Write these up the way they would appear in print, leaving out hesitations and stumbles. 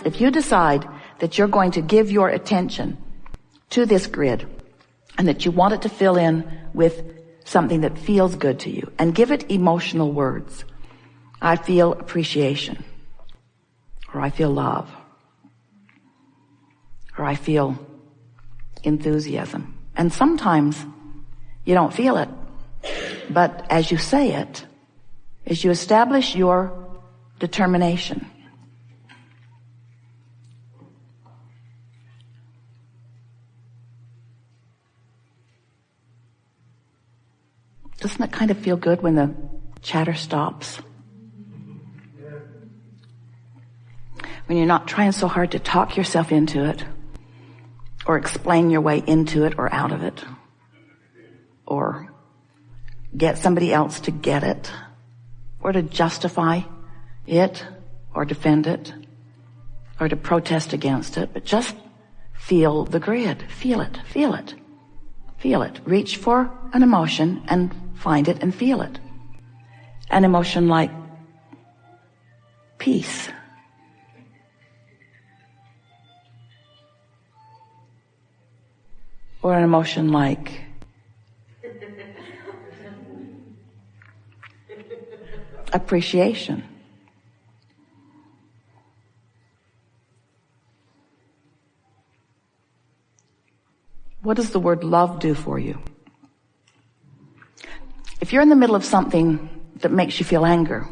If you decide that you're going to give your attention to this grid and that you want it to fill in with something that feels good to you, and give it emotional words. I feel appreciation, or I feel love, or I feel enthusiasm. And sometimes you don't feel it, but as you say it, as you establish your determination, doesn't it kind of feel good when the chatter stops? When you're not trying so hard to talk yourself into it, or explain your way into it or out of it, or get somebody else to get it, or to justify it, or defend it, or to protest against it, but just feel the grid. Feel it, feel it, feel it. Reach for an emotion and find it and feel it. An emotion like peace. Or an emotion like appreciation. What does the word love do for you? If you're in the middle of something that makes you feel anger,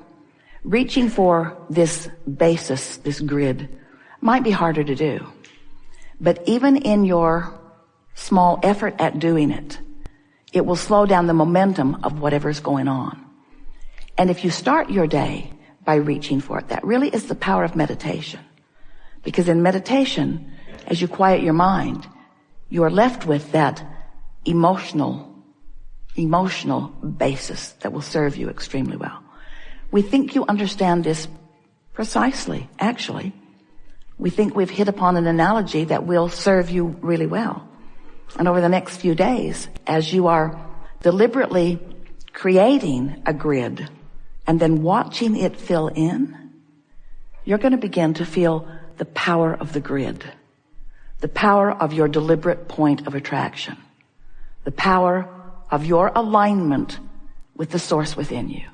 reaching for this basis, this grid, might be harder to do. But even in your small effort at doing it, it will slow down the momentum of whatever's going on. And if you start your day by reaching for it, that really is the power of meditation. Because in meditation, as you quiet your mind, you are left with that emotional basis that will serve you extremely well. We think you understand this precisely, actually. We think we've hit upon an analogy that will serve you really well. And over the next few days, as you are deliberately creating a grid and then watching it fill in, you're going to begin to feel the power of the grid, the power of your deliberate point of attraction, the power of your alignment with the source within you.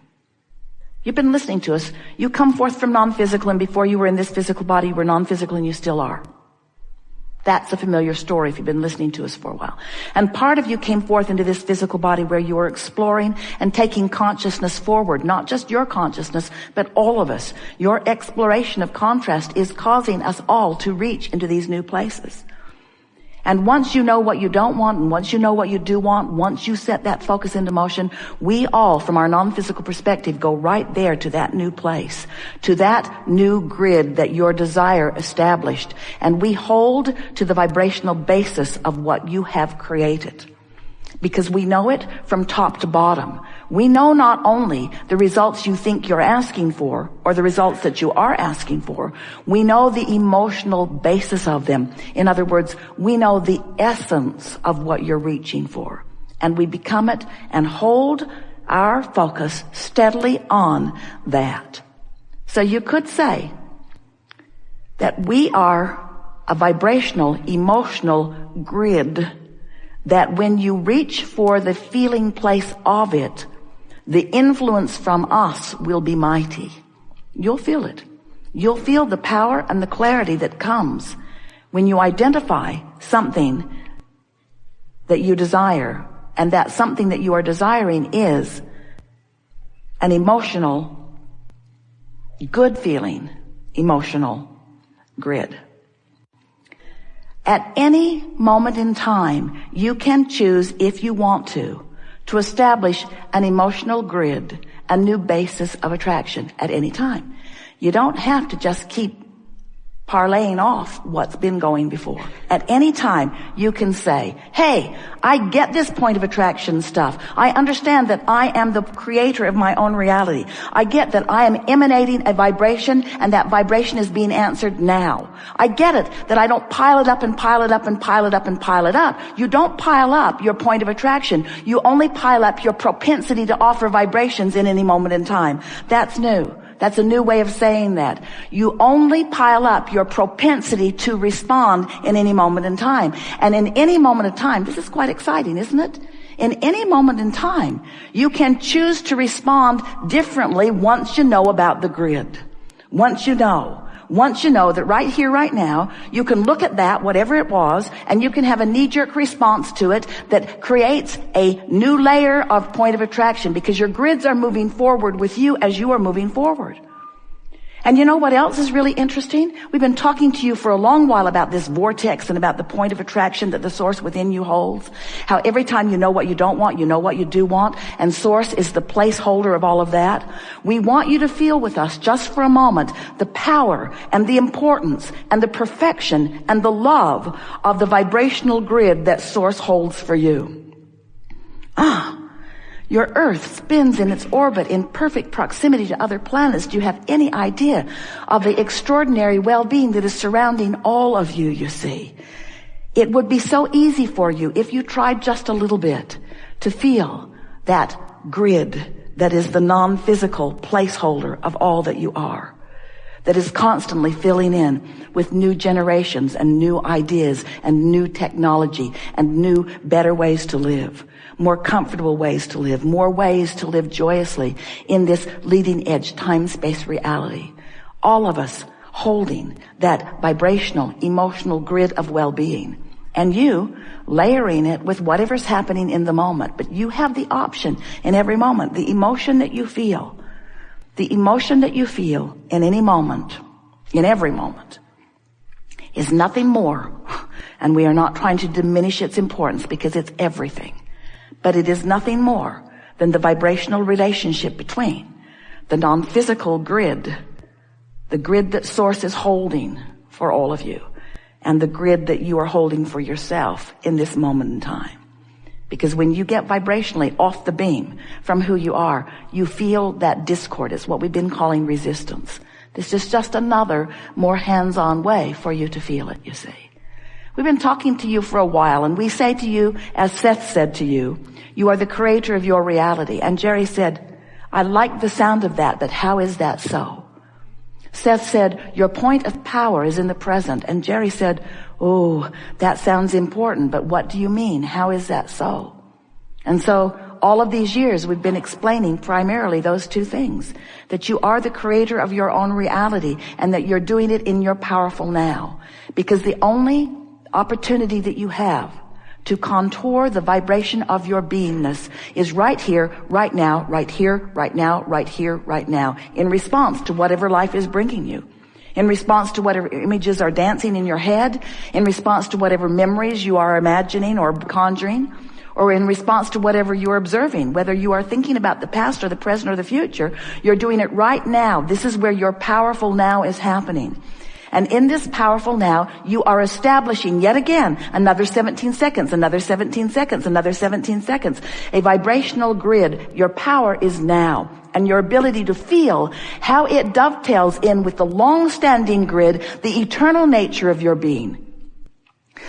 You've been listening to us. You come forth from non-physical, and before you were in this physical body, you were non-physical, and you still are. That's a familiar story if you've been listening to us for a while. And part of you came forth into this physical body where you are exploring and taking consciousness forward, not just your consciousness, but all of us. Your exploration of contrast is causing us all to reach into these new places. And once you know what you don't want, and once you know what you do want, once you set that focus into motion, we all, from our non-physical perspective, go right there to that new place, to that new grid that your desire established. And we hold to the vibrational basis of what you have created. Because we know it from top to bottom. We know not only the results you think you're asking for, or the results that you are asking for, we know the emotional basis of them. In other words, we know the essence of what you're reaching for. And we become it and hold our focus steadily on that. So you could say that we are a vibrational, emotional grid that when you reach for the feeling place of it, the influence from us will be mighty. You'll feel it. You'll feel the power and the clarity that comes when you identify something that you desire, and that something that you are desiring is an emotional, good feeling, emotional grid. At any moment in time, you can choose, if you want to establish an emotional grid, a new basis of attraction at any time. You don't have to just keep parlaying off what's been going before. At any time, you can say, hey, I get this point of attraction stuff. I understand that I am the creator of my own reality. I get that I am emanating a vibration, and that vibration is being answered now. I get it that I don't pile it up and pile it up and pile it up and pile it up. You don't pile up your point of attraction. You only pile up your propensity to offer vibrations in any moment in time. That's new. That's a new way of saying that. You only pile up your propensity to respond in any moment in time. And in any moment of time, this is quite exciting, isn't it? In any moment in time, you can choose to respond differently once you know about the grid. Once you know that right here, right now, you can look at that, whatever it was, and you can have a knee-jerk response to it that creates a new layer of point of attraction, because your grids are moving forward with you as you are moving forward. And you know what else is really interesting? We've been talking to you for a long while about this vortex and about the point of attraction that the source within you holds. How every time you know what you don't want, you know what you do want, and source is the placeholder of all of that. We want you to feel with us just for a moment the power and the importance and the perfection and the love of the vibrational grid that source holds for you. Your Earth spins in its orbit in perfect proximity to other planets. Do you have any idea of the extraordinary well-being that is surrounding all of you, you see? It would be so easy for you if you tried just a little bit to feel that grid that is the non-physical placeholder of all that you are, that is constantly filling in with new generations and new ideas and new technology and new, better ways to live. More comfortable ways to live, more ways to live joyously in this leading edge time-space reality. All of us holding that vibrational, emotional grid of well-being. And you layering it with whatever's happening in the moment. But you have the option in every moment. The emotion that you feel in any moment, in every moment, is nothing more. And we are not trying to diminish its importance, because it's everything. But it is nothing more than the vibrational relationship between the non-physical grid, the grid that source is holding for all of you, and the grid that you are holding for yourself in this moment in time. Because when you get vibrationally off the beam from who you are, you feel that discord. It's what we've been calling resistance. This is just another more hands-on way for you to feel it, you see. We've been talking to you for a while, and we say to you, as Seth said to you, you are the creator of your reality. And Jerry said, I like the sound of that, but how is that so? Seth said, your point of power is in the present. And Jerry said, oh, that sounds important, but what do you mean? How is that so? And so all of these years we've been explaining primarily those two things, that you are the creator of your own reality and that you're doing it in your powerful now. Because the only opportunity that you have to contour the vibration of your beingness is right here, right now, right here, right now, right here, right now, in response to whatever life is bringing you, in response to whatever images are dancing in your head, in response to whatever memories you are imagining or conjuring, or in response to whatever you're observing, whether you are thinking about the past or the present or the future. You're doing it right now. This is where your powerful now is happening. And in this powerful now, you are establishing yet again another 17 seconds, another 17 seconds, another 17 seconds. A vibrational grid. Your power is now. And your ability to feel how it dovetails in with the long-standing grid, the eternal nature of your being.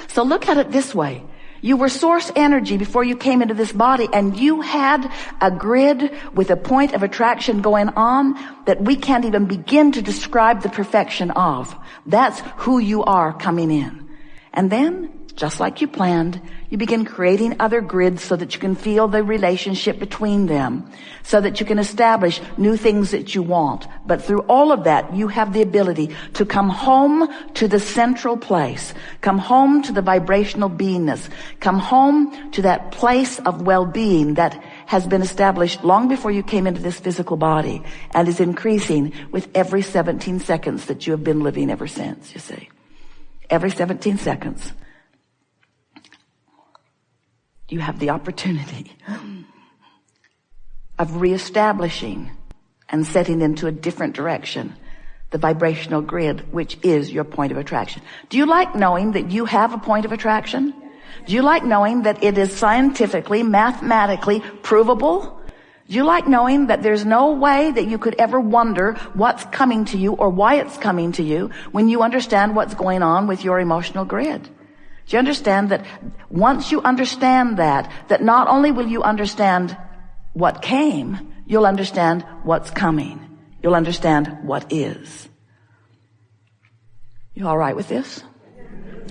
So look at it this way. You were source energy before you came into this body, and you had a grid with a point of attraction going on that we can't even begin to describe the perfection of. That's who you are coming in. And then, just like you planned, you begin creating other grids so that you can feel the relationship between them, so that you can establish new things that you want. But through all of that, you have the ability to come home to the central place, come home to the vibrational beingness, come home to that place of well-being that has been established long before you came into this physical body and is increasing with every 17 seconds that you have been living ever since, you see. Every 17 seconds. You have the opportunity of reestablishing and setting into a different direction the vibrational grid, which is your point of attraction. Do you like knowing that you have a point of attraction? Do you like knowing that it is scientifically, mathematically provable? Do you like knowing that there's no way that you could ever wonder what's coming to you or why it's coming to you when you understand what's going on with your emotional grid? Do you understand that once you understand that not only will you understand what came, you'll understand what's coming. You'll understand what is. You all right with this?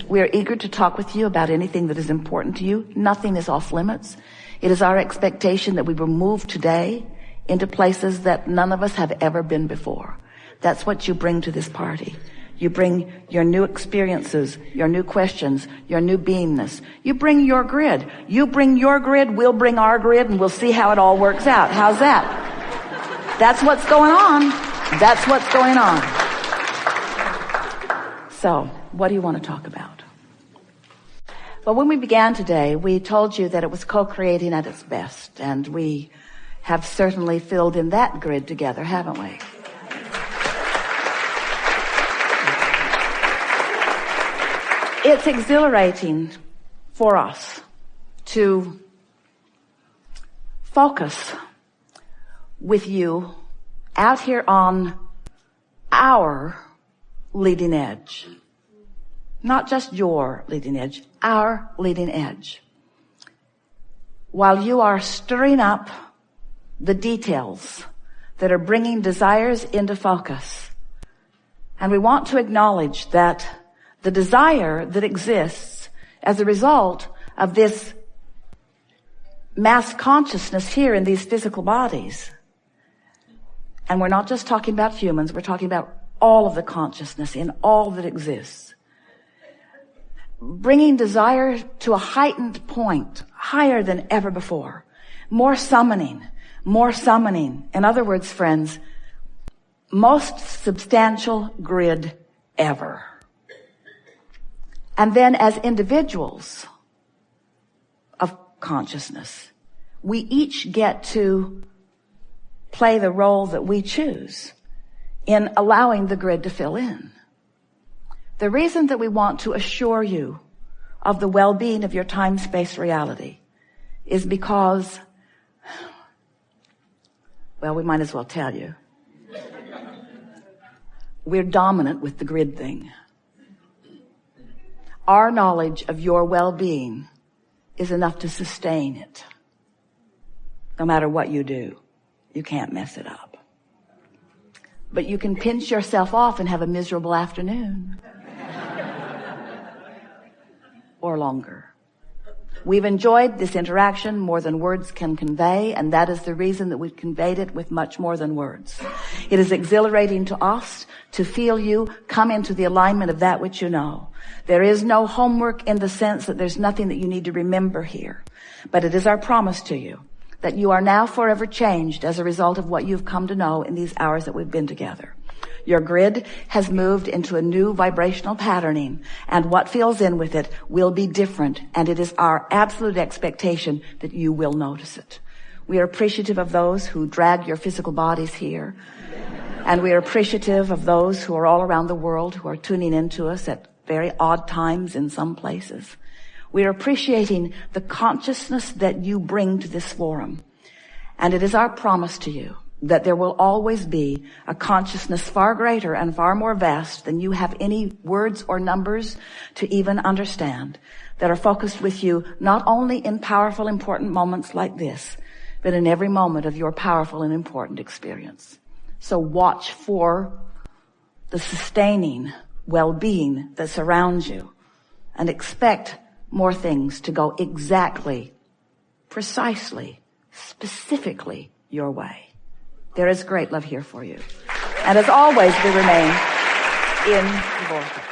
We are eager to talk with you about anything that is important to you. Nothing is off limits. It is our expectation that we will move today into places that none of us have ever been before. That's what you bring to this party. You bring your new experiences, your new questions, your new beingness. You bring your grid. You bring your grid, we'll bring our grid, and we'll see how it all works out. How's that? That's what's going on. That's what's going on. So, what do you want to talk about? Well, when we began today, we told you that it was co-creating at its best, and we have certainly filled in that grid together, haven't we? It's exhilarating for us to focus with you out here on our leading edge. Not just your leading edge, our leading edge. While you are stirring up the details that are bringing desires into focus. And we want to acknowledge that the desire that exists as a result of this mass consciousness here in these physical bodies. And we're not just talking about humans, we're talking about all of the consciousness in all that exists. Bringing desire to a heightened point, higher than ever before. More summoning. In other words, friends, most substantial grid ever. And then as individuals of consciousness, we each get to play the role that we choose in allowing the grid to fill in. The reason that we want to assure you of the well-being of your time-space reality is because, well, we might as well tell you. We're dominant with the grid thing. Our knowledge of your well-being is enough to sustain it. No matter what you do, you can't mess it up. But you can pinch yourself off and have a miserable afternoon. Or longer. We've enjoyed this interaction more than words can convey, and that is the reason that we've conveyed it with much more than words. It is exhilarating to us to feel you come into the alignment of that which you know. There is no homework in the sense that there's nothing that you need to remember here. But it is our promise to you that you are now forever changed as a result of what you've come to know in these hours that we've been together. Your grid has moved into a new vibrational patterning, and what fills in with it will be different, and it is our absolute expectation that you will notice it. We are appreciative of those who drag your physical bodies here, and we are appreciative of those who are all around the world who are tuning into us at very odd times in some places. We are appreciating the consciousness that you bring to this forum, and it is our promise to you that there will always be a consciousness far greater and far more vast than you have any words or numbers to even understand, that are focused with you not only in powerful, important moments like this, but in every moment of your powerful and important experience. So watch for the sustaining well-being that surrounds you, and expect more things to go exactly, precisely, specifically your way. There is great love here for you. And as always, we remain in the vortex.